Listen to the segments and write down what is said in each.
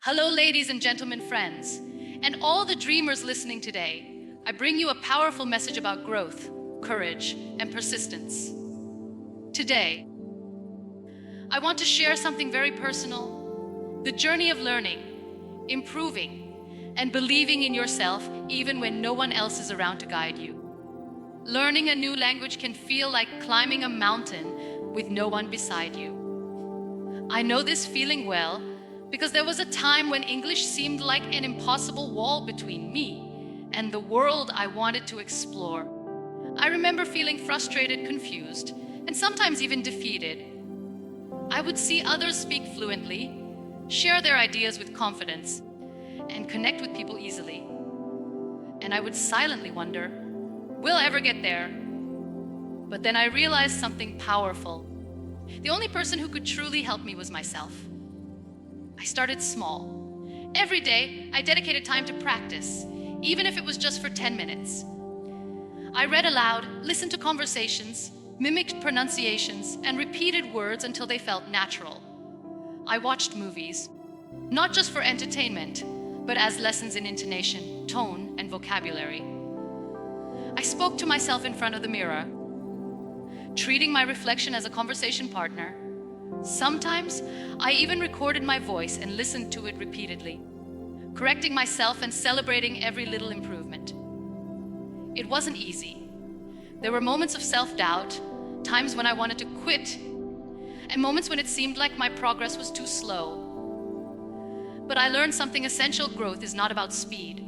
Hello, ladies and gentlemen, friends, and all the dreamers listening today. I bring you a powerful message about growth, courage, and persistence. Today, I want to share something very personal: the journey of learning, improving, and believing in yourself even when no one else is around to guide you. Learning a new language can feel like climbing a mountain with no one beside you. I know this feeling well because there was a time when English seemed like an impossible wall between me and the world I wanted to explore. I remember feeling frustrated, confused, and sometimes even defeated. I would see others speak fluently, share their ideas with confidence, and connect with people easily. And I would silently wonder, will I ever get there? But then I realized something powerful. The only person who could truly help me was myself. I started small. Every day, I dedicated time to practice, even if it was just for 10 minutes. I read aloud, listened to conversations, mimicked pronunciations, and repeated words until they felt natural. I watched movies, not just for entertainment, but as lessons in intonation, tone, and vocabulary. I spoke to myself in front of the mirror, treating my reflection as a conversation partner. Sometimes, I even recorded my voice and listened to it repeatedly, correcting myself and celebrating every little improvement. It wasn't easy. There were moments of self-doubt, times when I wanted to quit, and moments when it seemed like my progress was too slow. But I learned something essential: growth is not about speed.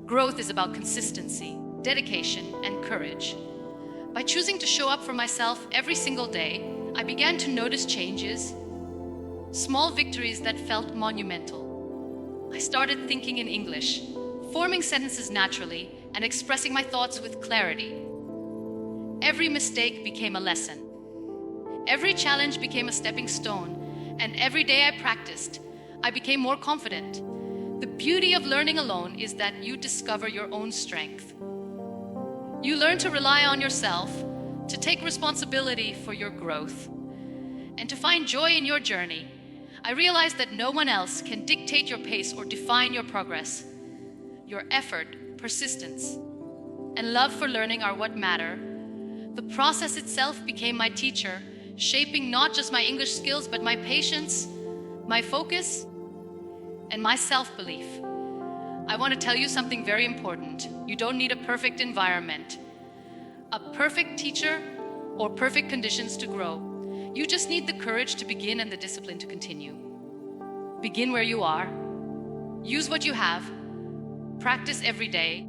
Growth is about consistency, dedication, and courage. By choosing to show up for myself every single day, I began to notice changes, small victories that felt monumental. I started thinking in English, forming sentences naturally, and expressing my thoughts with clarity. Every mistake became a lesson. Every challenge became a stepping stone, and every day I practiced, I became more confident. The beauty of learning alone is that you discover your own strength. You learn to rely on yourself, to take responsibility for your growth, and to find joy in your journey. I realized that no one else can dictate your pace or define your progress. Your effort, persistence, and love for learning are what matter. The process itself became my teacher, shaping not just my English skills, but my patience, my focus, and my self-belief. I want to tell you something very important. You don't need a perfect environment, a perfect teacher, or perfect conditions to grow. You just need the courage to begin and the discipline to continue. Begin where you are. Use what you have. Practice every day,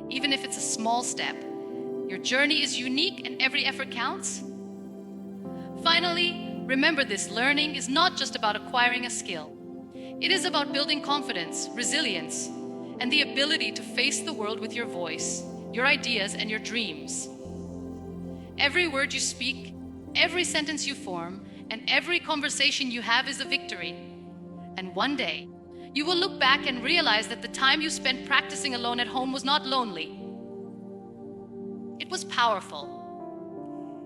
even if it's a small step. Your journey is unique and every effort counts. Finally, remember this: learning is not just about acquiring a skill. It is about building confidence, resilience, and the ability to face the world with your voice, your ideas, and your dreams. Every word you speak, every sentence you form, and every conversation you have is a victory. And one day, you will look back and realize that the time you spent practicing alone at home was not lonely. It was powerful.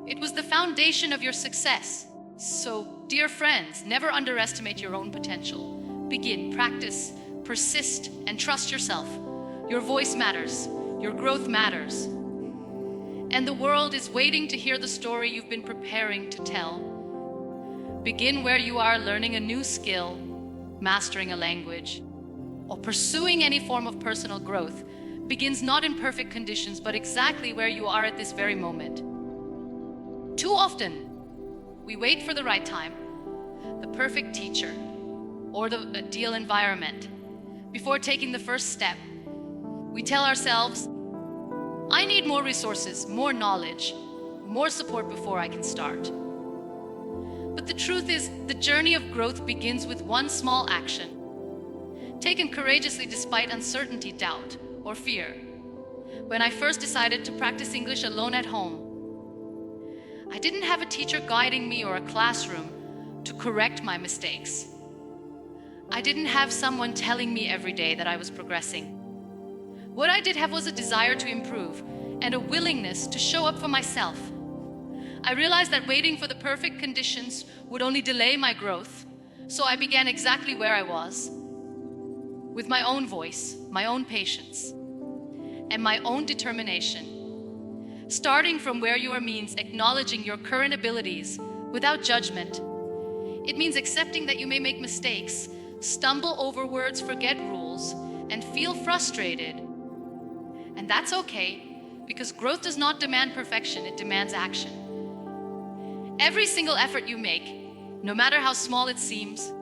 It was the foundation of your success. So, dear friends, never underestimate your own potential. Begin, practice, persist, and trust yourself. Your voice matters. Your growth matters. And the world is waiting to hear the story you've been preparing to tell. Begin where you are, learning a new skill, mastering a language, or pursuing any form of personal growth begins not in perfect conditions, but exactly where you are at this very moment. Too often, we wait for the right time, the perfect teacher, or the ideal environment before taking the first step. We tell ourselves, I need more resources, more knowledge, more support before I can start. But the truth is, the journey of growth begins with one small action, taken courageously despite uncertainty, doubt, or fear. When I first decided to practice English alone at home, I didn't have a teacher guiding me or a classroom to correct my mistakes. I didn't have someone telling me every day that I was progressing. What I did have was a desire to improve and a willingness to show up for myself. I realized that waiting for the perfect conditions would only delay my growth, So I began exactly where I was, with my own voice, my own patience, and my own determination. Starting from where you are means acknowledging your current abilities without judgment. It means accepting that you may make mistakes, stumble over words, forget rules, and feel frustrated. And that's okay, because growth does not demand perfection, it demands action. Every single effort you make, no matter how small it seems,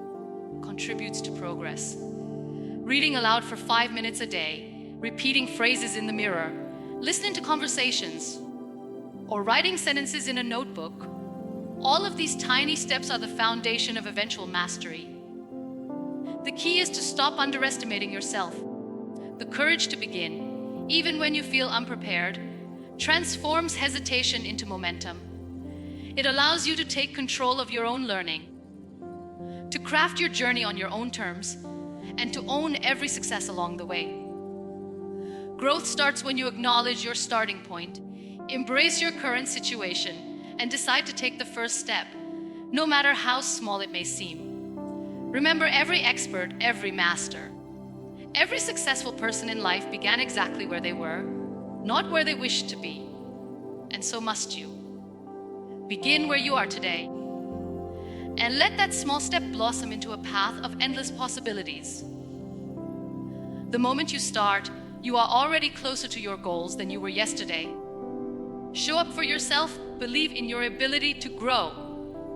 contributes to progress. Reading aloud for 5 minutes a day, repeating phrases in the mirror, listening to conversations, or writing sentences in a notebook, all of these tiny steps are the foundation of eventual mastery. The key is to stop underestimating yourself. The courage to begin, even when you feel unprepared, transforms hesitation into momentum. It allows you to take control of your own learning, to craft your journey on your own terms, and to own every success along the way. Growth starts when you acknowledge your starting point, embrace your current situation, and decide to take the first step, no matter how small it may seem. Remember, every expert, every master, every successful person in life began exactly where they were, not where they wished to be. And so must you. Begin where you are today, and let that small step blossom into a path of endless possibilities. The moment you start, you are already closer to your goals than you were yesterday. Show up for yourself, believe in your ability to grow,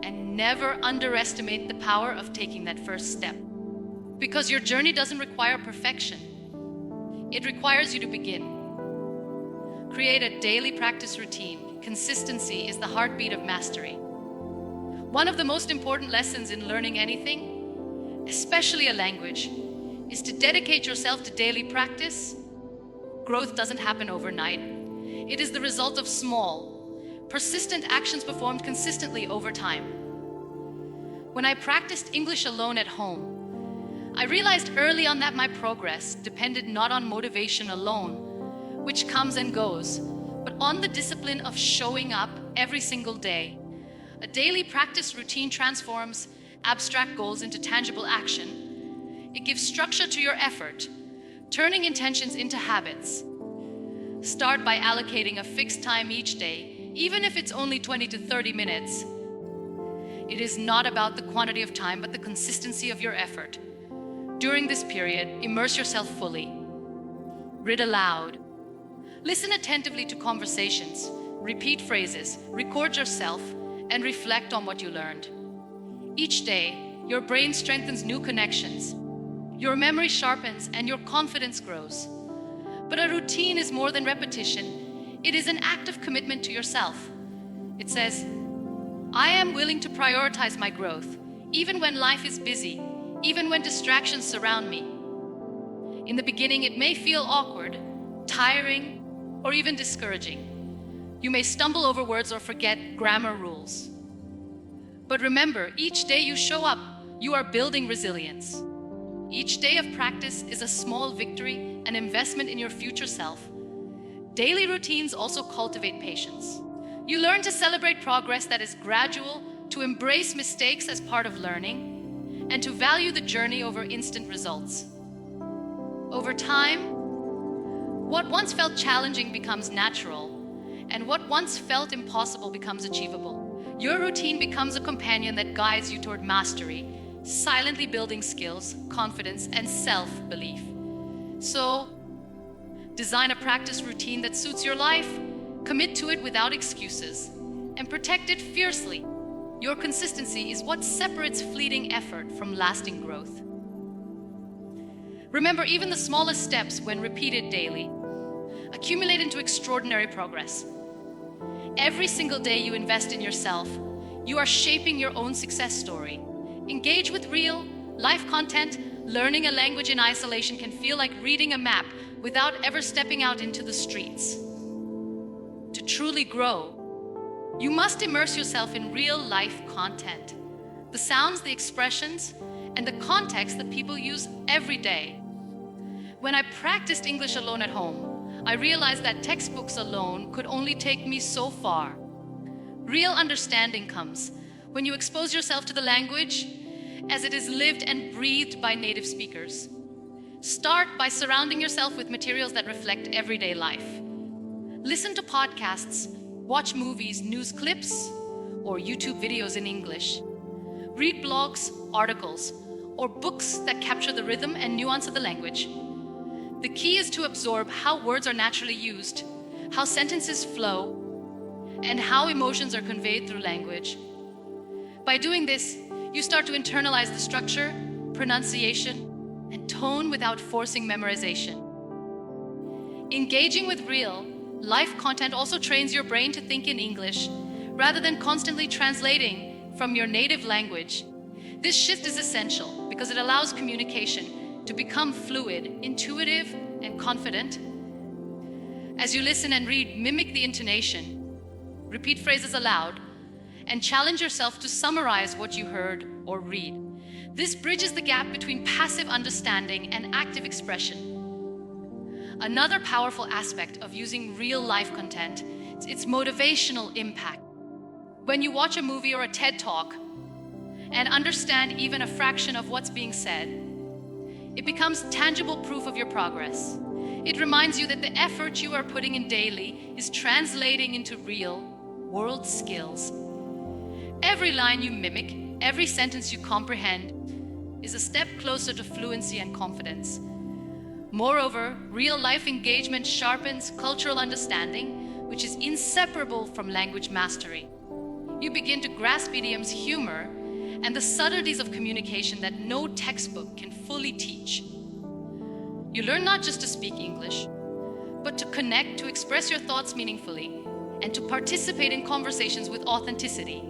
and never underestimate the power of taking that first step. Because your journey doesn't require perfection. It requires you to begin. Create a daily practice routine. Consistency is the heartbeat of mastery. One of the most important lessons in learning anything, especially a language, is to dedicate yourself to daily practice. Growth doesn't happen overnight. It is the result of small, persistent actions performed consistently over time. When I practiced English alone at home, I realized early on that my progress depended not on motivation alone, which comes and goes, but on the discipline of showing up every single day. A daily practice routine transforms abstract goals into tangible action. It gives structure to your effort, turning intentions into habits. Start by allocating a fixed time each day, even if it's only 20 to 30 minutes. It is not about the quantity of time, but the consistency of your effort. During this period, immerse yourself fully. Read aloud. Listen attentively to conversations, repeat phrases, record yourself, and reflect on what you learned. Each day, your brain strengthens new connections, your memory sharpens, and your confidence grows. But a routine is more than repetition. It is an act of commitment to yourself. It says, I am willing to prioritize my growth, even when life is busy, even when distractions surround me. In the beginning, it may feel awkward, tiring, or even discouraging. You may stumble over words or forget grammar rules. But remember, each day you show up, you are building resilience. Each day of practice is a small victory, an investment in your future self. Daily routines also cultivate patience. You learn to celebrate progress that is gradual, to embrace mistakes as part of learning, and to value the journey over instant results. Over time, what once felt challenging becomes natural, and what once felt impossible becomes achievable. Your routine becomes a companion that guides you toward mastery, silently building skills, confidence, and self-belief. So, design a practice routine that suits your life, commit to it without excuses, and protect it fiercely. Your consistency is what separates fleeting effort from lasting growth. Remember, even the smallest steps, when repeated daily, accumulate into extraordinary progress. Every single day you invest in yourself, you are shaping your own success story. Engage with real, life content. Learning a language in isolation can feel like reading a map without ever stepping out into the streets. To truly grow, you must immerse yourself in real life content. The sounds, the expressions, and the context that people use every day. When I practiced English alone at home, I realized that textbooks alone could only take me so far. Real understanding comes when you expose yourself to the language as it is lived and breathed by native speakers. Start by surrounding yourself with materials that reflect everyday life. Listen to podcasts, watch movies, news clips, or YouTube videos in English. Read blogs, articles, or books that capture the rhythm and nuance of the language. The key is to absorb how words are naturally used, how sentences flow, and how emotions are conveyed through language. By doing this, you start to internalize the structure, pronunciation, and tone without forcing memorization. Engaging with real, life content also trains your brain to think in English rather than constantly translating from your native language. This shift is essential because it allows communication to become fluid, intuitive, and confident. As you listen and read, mimic the intonation, repeat phrases aloud, and challenge yourself to summarize what you heard or read. This bridges the gap between passive understanding and active expression. Another powerful aspect of using real-life content is its motivational impact. When you watch a movie or a TED Talk and understand even a fraction of what's being said, it becomes tangible proof of your progress. It reminds you that the effort you are putting in daily is translating into real world skills. Every line you mimic, every sentence you comprehend is a step closer to fluency and confidence. Moreover, real-life engagement sharpens cultural understanding, which is inseparable from language mastery. You begin to grasp idioms, humor, and the subtleties of communication that no textbook can fully teach. You learn not just to speak English, but to connect, to express your thoughts meaningfully, and to participate in conversations with authenticity.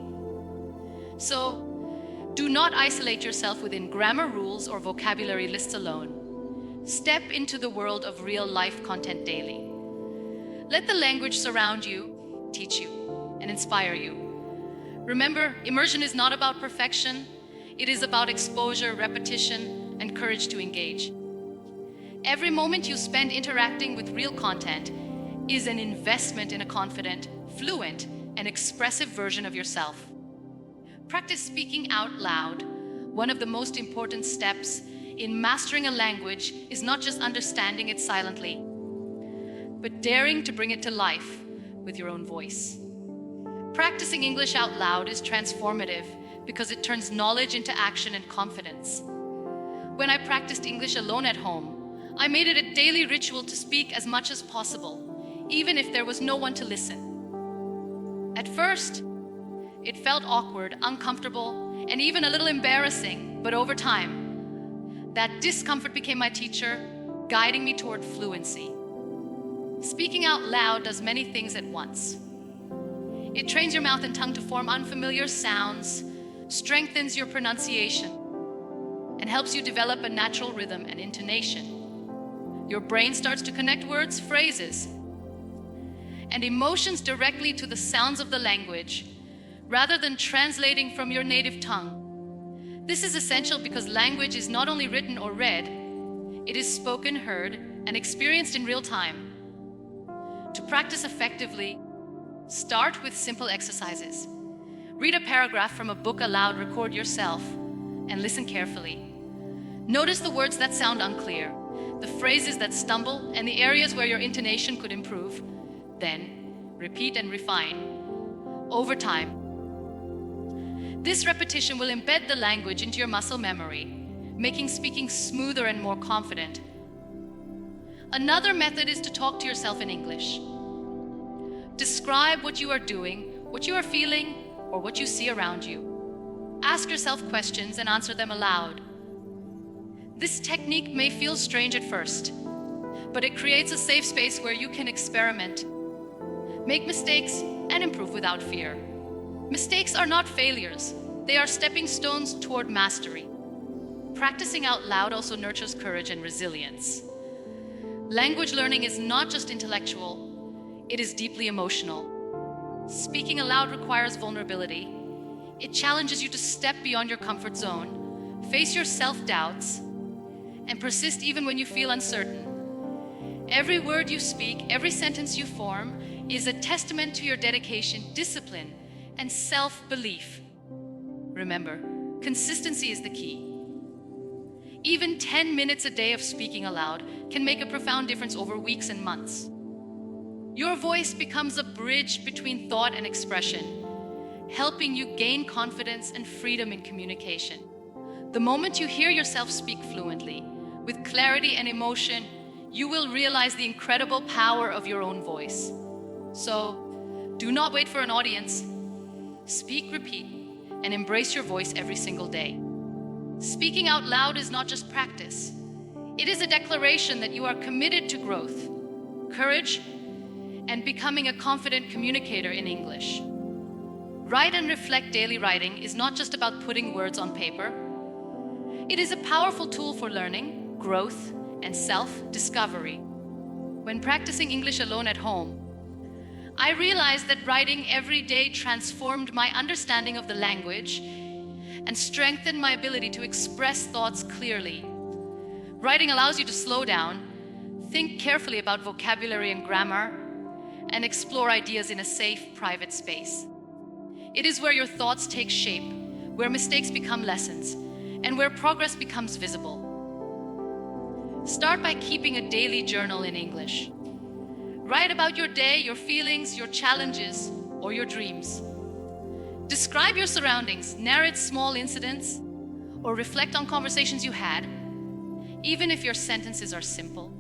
So, do not isolate yourself within grammar rules or vocabulary lists alone. Step into the world of real-life content daily. Let the language surround you, teach you, and inspire you. Remember, immersion is not about perfection. It is about exposure, repetition, and courage to engage. Every moment you spend interacting with real content is an investment in a confident, fluent, and expressive version of yourself. Practice speaking out loud. One of the most important steps in mastering a language is not just understanding it silently, but daring to bring it to life with your own voice. Practicing English out loud is transformative because it turns knowledge into action and confidence. When I practiced English alone at home, I made it a daily ritual to speak as much as possible, even if there was no one to listen. At first, it felt awkward, uncomfortable, and even a little embarrassing, but over time, that discomfort became my teacher, guiding me toward fluency. Speaking out loud does many things at once. It trains your mouth and tongue to form unfamiliar sounds, strengthens your pronunciation, and helps you develop a natural rhythm and intonation. Your brain starts to connect words, phrases, and emotions directly to the sounds of the language, rather than translating from your native tongue. This is essential because language is not only written or read, it is spoken, heard, and experienced in real time. To practice effectively, start with simple exercises. Read a paragraph from a book aloud, record yourself, and listen carefully. Notice the words that sound unclear, the phrases that stumble, and the areas where your intonation could improve. Then, repeat and refine. Over time, this repetition will embed the language into your muscle memory, making speaking smoother and more confident. Another method is to talk to yourself in English. Describe what you are doing, what you are feeling, or what you see around you. Ask yourself questions and answer them aloud. This technique may feel strange at first, but it creates a safe space where you can experiment, make mistakes, and improve without fear. Mistakes are not failures. They are stepping stones toward mastery. Practicing out loud also nurtures courage and resilience. Language learning is not just intellectual, it is deeply emotional. Speaking aloud requires vulnerability. It challenges you to step beyond your comfort zone, face your self-doubts, and persist even when you feel uncertain. Every word you speak, every sentence you form is a testament to your dedication, discipline, and self-belief. Remember, Consistency is the key. Even 10 minutes a day of speaking aloud can make a profound difference over weeks and months. Your voice becomes a bridge between thought and expression, helping you gain confidence and freedom in communication. The moment you hear yourself speak fluently, with clarity and emotion, you will realize the incredible power of your own voice. So, do not wait for an audience. Speak, repeat, and embrace your voice every single day. Speaking out loud is not just practice. It is a declaration that you are committed to growth, courage, and becoming a confident communicator in English. Write and Reflect Daily Writing is not just about putting words on paper. It is a powerful tool for learning, growth, and self-discovery. When practicing English alone at home, I realized that writing every day transformed my understanding of the language and strengthened my ability to express thoughts clearly. Writing allows you to slow down, think carefully about vocabulary and grammar, and explore ideas in a safe, private space. It is where your thoughts take shape, where mistakes become lessons, and where progress becomes visible. Start by keeping a daily journal in English. Write about your day, your feelings, your challenges, or your dreams. Describe your surroundings, narrate small incidents, or reflect on conversations you had, even if your sentences are simple.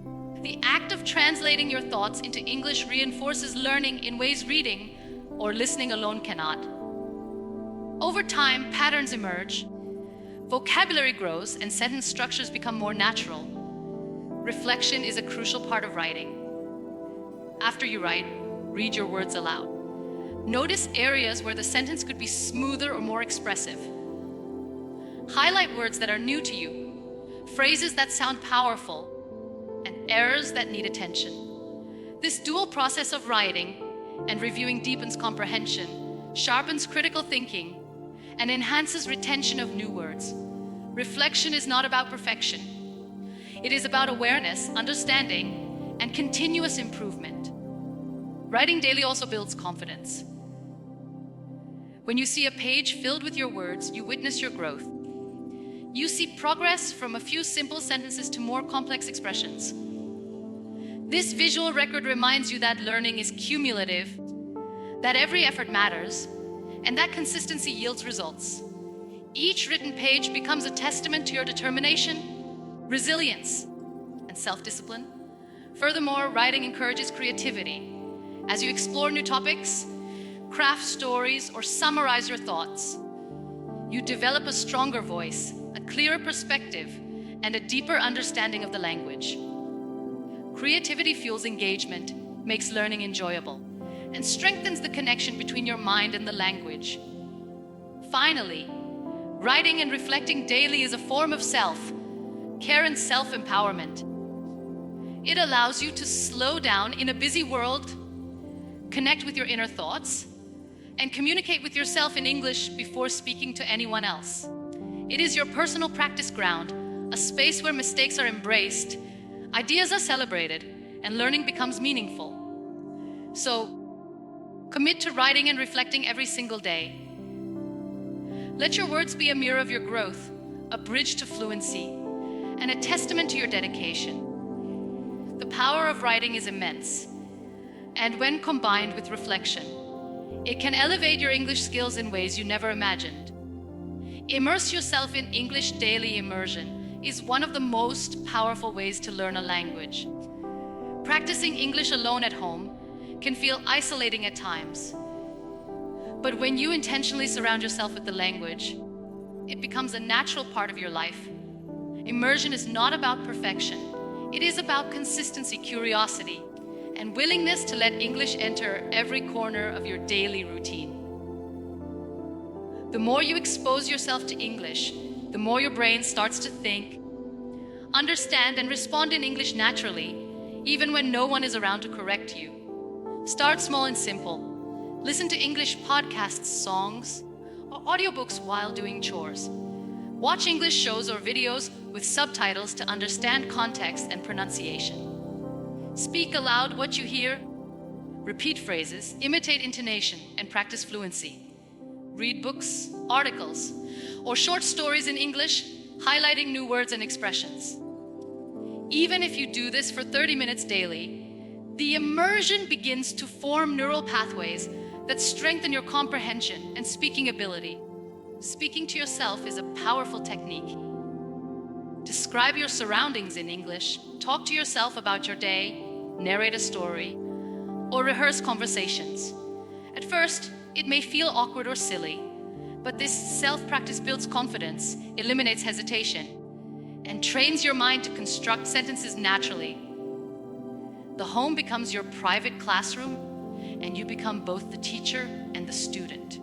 The act of translating your thoughts into English reinforces learning in ways reading or listening alone cannot. Over time, patterns emerge, vocabulary grows, and sentence structures become more natural. Reflection is a crucial part of writing. After you write, read your words aloud. Notice areas where the sentence could be smoother or more expressive. Highlight words that are new to you, phrases that sound powerful, and errors that need attention. This dual process of writing and reviewing deepens comprehension, sharpens critical thinking, and enhances retention of new words. Reflection is not about perfection. It is about awareness, understanding, and continuous improvement. Writing daily also builds confidence. When you see a page filled with your words, you witness your growth. You see progress from a few simple sentences to more complex expressions. This visual record reminds you that learning is cumulative, that every effort matters, and that consistency yields results. Each written page becomes a testament to your determination, resilience, and self-discipline. Furthermore, writing encourages creativity. As you explore new topics, craft stories, or summarize your thoughts, you develop a stronger voice, a clearer perspective, and a deeper understanding of the language. Creativity fuels engagement, makes learning enjoyable, and strengthens the connection between your mind and the language. Finally, writing and reflecting daily is a form of self-care and self-empowerment. It allows you to slow down in a busy world, connect with your inner thoughts, and communicate with yourself in English before speaking to anyone else. It is your personal practice ground, a space where mistakes are embraced, ideas are celebrated, and learning becomes meaningful. So, commit to writing and reflecting every single day. Let your words be a mirror of your growth, a bridge to fluency, and a testament to your dedication. The power of writing is immense, and when combined with reflection, it can elevate your English skills in ways you never imagined. Immerse yourself in English daily immersion is one of the most powerful ways to learn a language. Practicing English alone at home can feel isolating at times. But when you intentionally surround yourself with the language, it becomes a natural part of your life. Immersion is not about perfection. It is about consistency, curiosity, and willingness to let English enter every corner of your daily routine. The more you expose yourself to English, the more your brain starts to think, understand, and respond in English naturally, even when no one is around to correct you. Start small and simple. Listen to English podcasts, songs, or audiobooks while doing chores. Watch English shows or videos with subtitles to understand context and pronunciation. Speak aloud what you hear, repeat phrases, imitate intonation, and practice fluency. Read books, articles, or short stories in English, highlighting new words and expressions. Even if you do this for 30 minutes daily, the immersion begins to form neural pathways that strengthen your comprehension and speaking ability. Speaking to yourself is a powerful technique. Describe your surroundings in English, talk to yourself about your day, narrate a story, or rehearse conversations. At first, it may feel awkward or silly, but this self-practice builds confidence, eliminates hesitation, and trains your mind to construct sentences naturally. The home becomes your private classroom, and you become both the teacher and the student.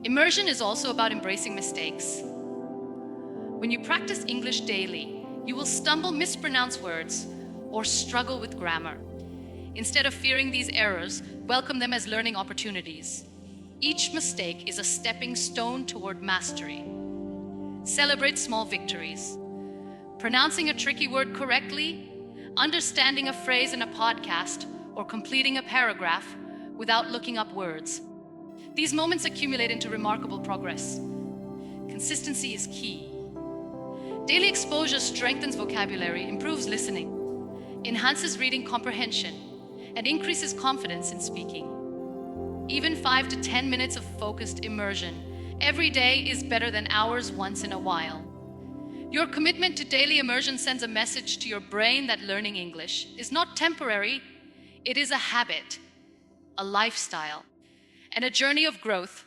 Immersion is also about embracing mistakes. When you practice English daily, you will stumble, mispronounce words, or struggle with grammar. Instead of fearing these errors, welcome them as learning opportunities. Each mistake is a stepping stone toward mastery. Celebrate small victories. Pronouncing a tricky word correctly, understanding a phrase in a podcast, or completing a paragraph without looking up words. These moments accumulate into remarkable progress. Consistency is key. Daily exposure strengthens vocabulary, improves listening, enhances reading comprehension, and increases confidence in speaking. Even 5 to 10 minutes of focused immersion every day is better than hours once in a while. Your commitment to daily immersion sends a message to your brain that learning English is not temporary, it is a habit, a lifestyle, and a journey of growth.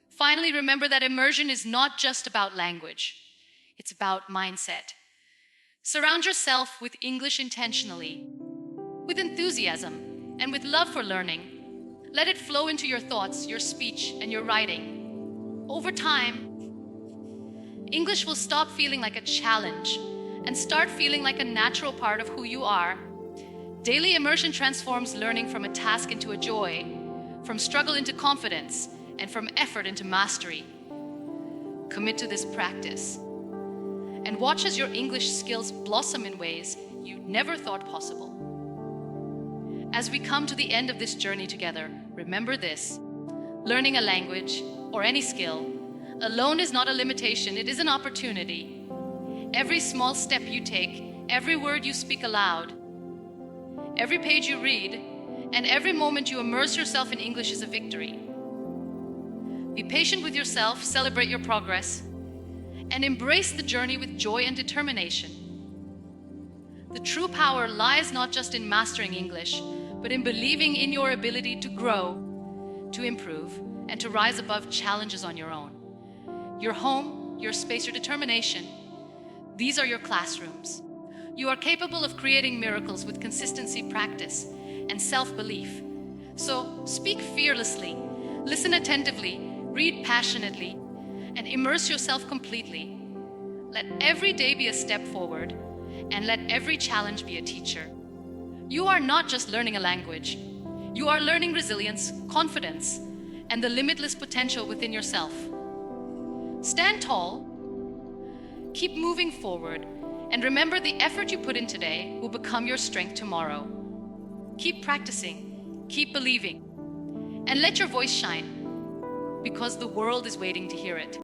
Finally, remember that immersion is not just about language, it's about mindset. Surround yourself with English intentionally, with enthusiasm, and with love for learning. Let it flow into your thoughts, your speech, and your writing. Over time, English will stop feeling like a challenge and start feeling like a natural part of who you are. Daily immersion transforms learning from a task into a joy, from struggle into confidence, and from effort into mastery. Commit to this practice and watch as your English skills blossom in ways you never thought possible. As we come to the end of this journey together, remember this: learning a language or any skill alone is not a limitation, it is an opportunity. Every small step you take, every word you speak aloud, every page you read, and every moment you immerse yourself in English is a victory. Be patient with yourself, celebrate your progress, and embrace the journey with joy and determination. The true power lies not just in mastering English, but in believing in your ability to grow, to improve, and to rise above challenges on your own. Your home, your space, your determination, these are your classrooms. You are capable of creating miracles with consistency, practice, and self-belief. So speak fearlessly, listen attentively, read passionately, and immerse yourself completely. Let every day be a step forward, and let every challenge be a teacher. You are not just learning a language. You are learning resilience, confidence, and the limitless potential within yourself. Stand tall, keep moving forward, and remember the effort you put in today will become your strength tomorrow. Keep practicing, keep believing, and let your voice shine, because the world is waiting to hear it.